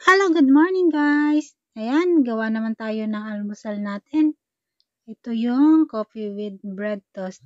Hello, good morning guys! Ayan, gawa naman tayo ng almusal natin. Ito yung coffee with bread toast.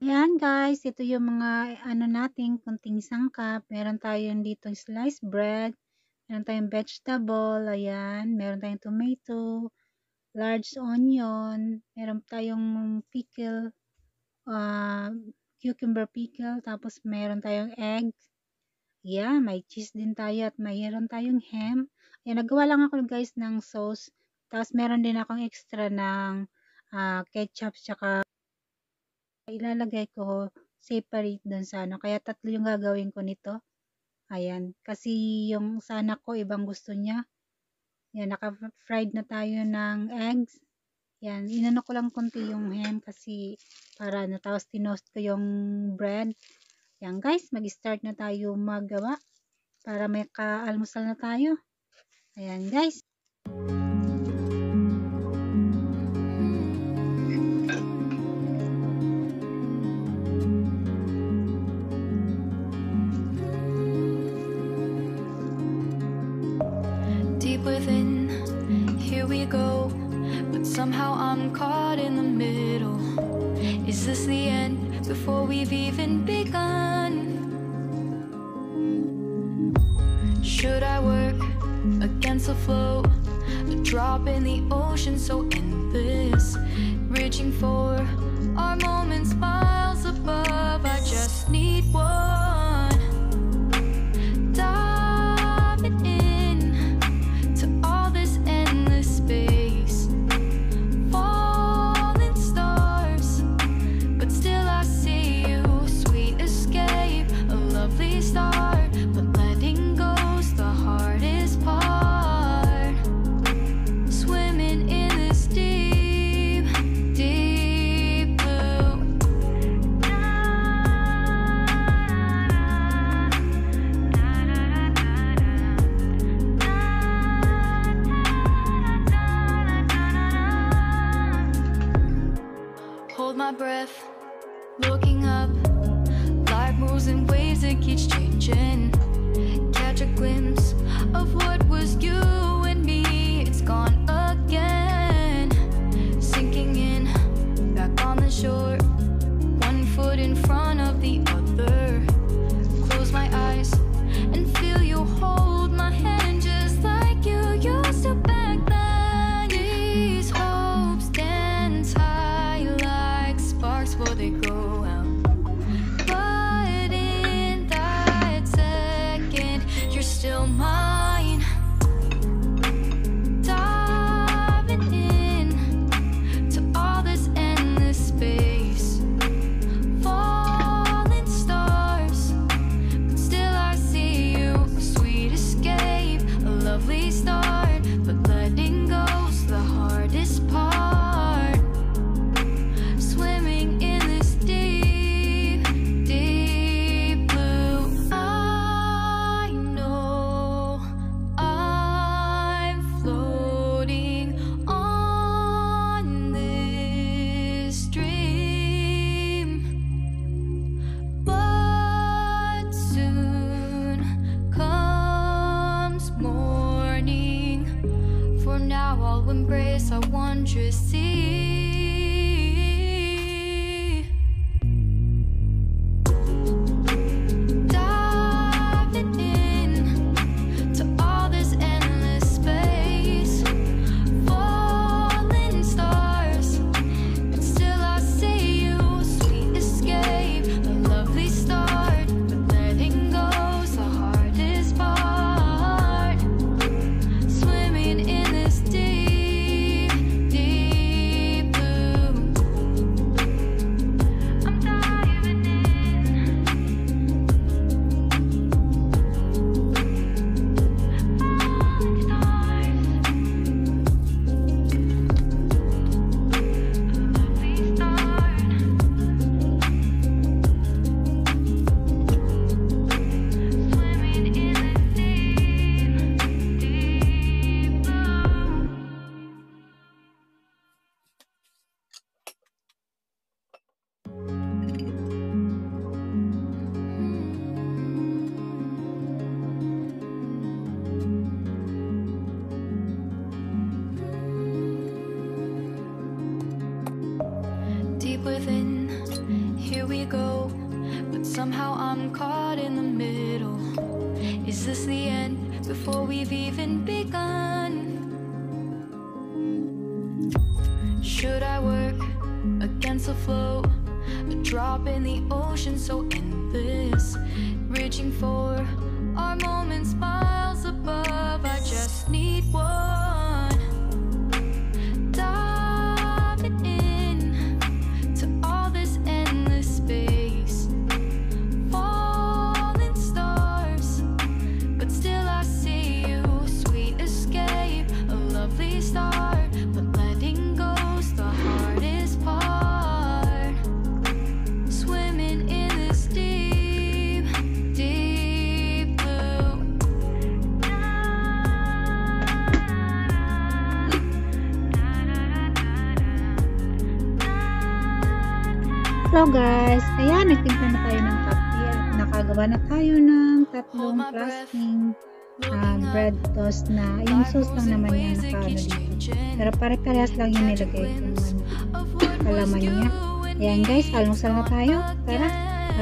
Ayan guys, ito yung mga natin, kunting sangkap. Meron tayong dito sliced bread, meron tayong vegetable, ayan, meron tayong tomato, large onion, meron tayong pickle, cucumber pickle, tapos meron tayong egg. Yeah, may cheese din tayo at mayroon tayong ham. Ayan, nagawa lang ako guys ng sauce. Tapos meron din akong extra ng ketchup tsaka ilalagay ko separate dun sa Kaya tatlo yung gagawin ko nito. Ayan, kasi yung sa anak ko ibang gusto niya. Ayan, naka-fried na tayo ng eggs. Yan, inano ko lang konti yung ham kasi para tapos tinost ko yung bread. Yan guys, mag-start na tayo maggawa para may ka-almusal na tayo. Ayan guys. Deep within, here we go, but somehow I'm caught in the middle. Is this the end before we've even begun? Should I work against the flow, a drop in the ocean so endless, reaching for our moments miles above? I just need one. Diving in to all this endless space, falling stars, but still I see you. Sweet escape, a lovely start, but letting go's the hardest part. Swimming in this deep, deep blue. Hold my breath, looking up. Life moves in ways that keeps changing. Catch a glimpse of what was you and me. It's gone again. Sinking in, back on the shore. One foot in front of the other. Close my eyes and feel you hold my hand just like you used to back then. These hopes dance high like sparks before they go out. But in that second, you're still mine. Diving in to all this endless space, falling stars, but still I see you. A sweet escape, a lovely start, but letting go's the hardest part. Swimming in this deep, deep blue. I know I'm floating on this dream, but soon comes morning. For now I'll embrace our wondrous sea. Diving in to all this endless space, falling stars, but still I see you. Sweet escape, a lovely start, but letting go's the hardest part. Swimming in this deep, deep blue. deep within. Here we go, but somehow I'm caught in the middle. Is this the end before we've even begun? Should I work against the flow? A drop in the ocean so endless, reaching for our moments miles above. I just need one. Diving in to all this endless space, falling stars, but still I see you. Sweet escape, a lovely start, but letting go's the hardest part. Swimming in this deep, deep blue. Hello guys, ayan, nagtimpla na tayo ng kape at nakagawa na tayo ng tatlong klaseng bread toast na yung sauce lang naman niya nakaano dito. Pero pare-parehas lang yung nilagay kung kalaman niya. Ayan guys, almusal na tayo. Tara,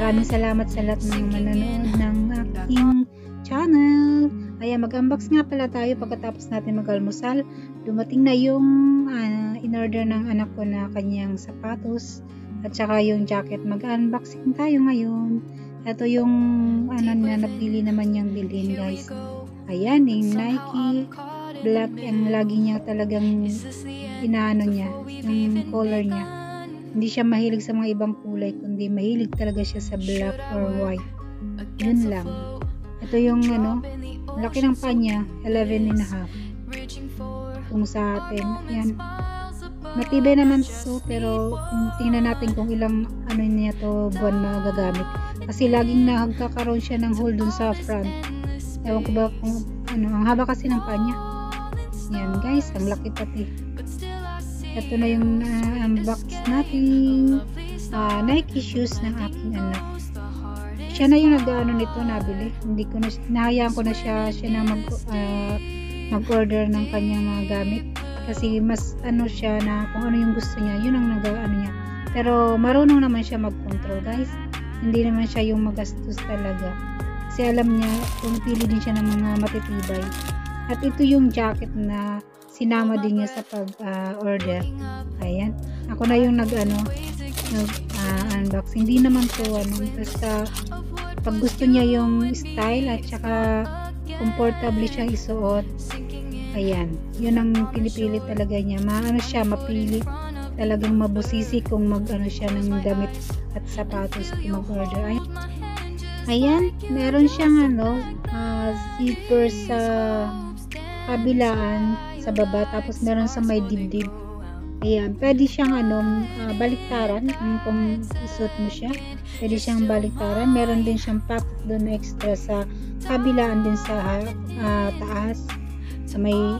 maraming salamat sa lahat ng manonood ng aking channel. Ayan, mag-unbox nga pala tayo pagkatapos natin mag-almusal. Dumating na yung in-order ng anak ko na kanyang sapatos at saka yung jacket. Mag-unboxing tayo ngayon. Ito yung na napili naman niyang bilhin guys. Ayan, yung Nike black, ang lagi niya talagang inaano niya, yung color niya. Hindi siya mahilig sa mga ibang kulay, kundi mahilig talaga siya sa black or white. Yun lang. Ito yung laki ng panya, 11.5 kung sa atin. Ayan. Matibay naman to, pero tingnan natin kung ilang niya to buwan magagamit. Kasi laging nagkakaroon siya ng hole dun sa front. Ewan ko ba kung ang haba kasi ng panya. Yan guys, ang laki pati. Ito na yung unbox natin Nike shoes ng aking anak. Siya na yung nag-ano nito, nabili. Hindi ko na, nahayaan ko na siya na mag-order ng kanyang mga gamit. Kasi mas siya na kung ano yung gusto niya, yun ang nag-ano niya. Pero marunong naman siya mag-control guys. Hindi naman siya yung magastos talaga. Kasi alam niya, pumipili din siya ng mga matitibay. At ito yung jacket na sinama din niya sa pag-order. Ayan. Ako na yung unbox. Hindi naman to basta pag gusto niya yung style at saka comfortable siya isuot. Ayan, yun ang pinipili talaga niya. Siya, mapili. Talagang mabusisi kung siya ng damit at sapatos kung mag-order. Ayan, meron siyang zipper sa kabilaan, sa baba, tapos meron sa may dibdib. Ayan, pwede siyang baliktaran kung isuot mo siya. Pwede siyang baliktaran. Meron din siyang pocket doon extra sa kabilaan din sa taas. Sa may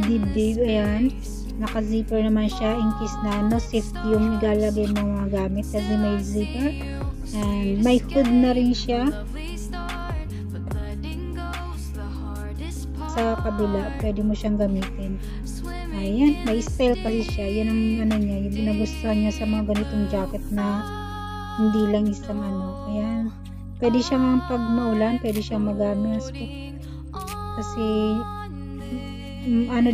dibdib, ayan, naka-zipper naman siya in case na safety yung igalagay ng mga gamit kasi may zipper, and may hood na rin siya sa kabila, pwede mo siyang gamitin. Ayan, may style kasi siya, yun ang niya, yung nagustuhan niya sa mga ganitong jacket na hindi lang isang ayan, pwede siyang pag maulan, pwede siyang magamit kasi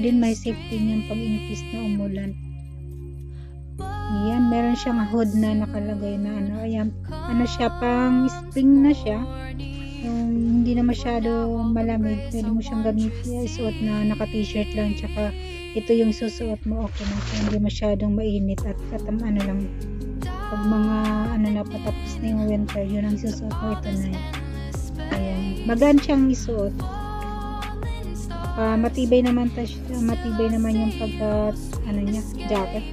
din may safety niyan pag in case na umulan. Ayan, meron siyang hood na nakalagay na ayan, siya, pang spring na siya, yung hindi na masyado malamig, pwede mo siyang gamitin, isuot na naka t-shirt lang, tsaka ito yung susuot mo, okay na siya, hindi masyadong mainit at lang pag mga na patapos na yung winter, yun ang susuot mo, ito na yun. Ayan, magaan siyang isuot. Matibay naman yung pagka niya, jacket.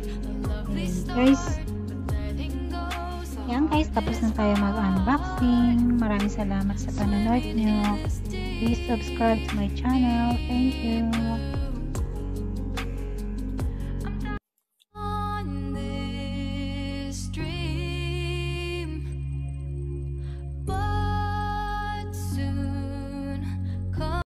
Ayan guys, tapos na tayo mag-unboxing. Maraming salamat sa panonood niyo. Please subscribe to my channel. Thank you.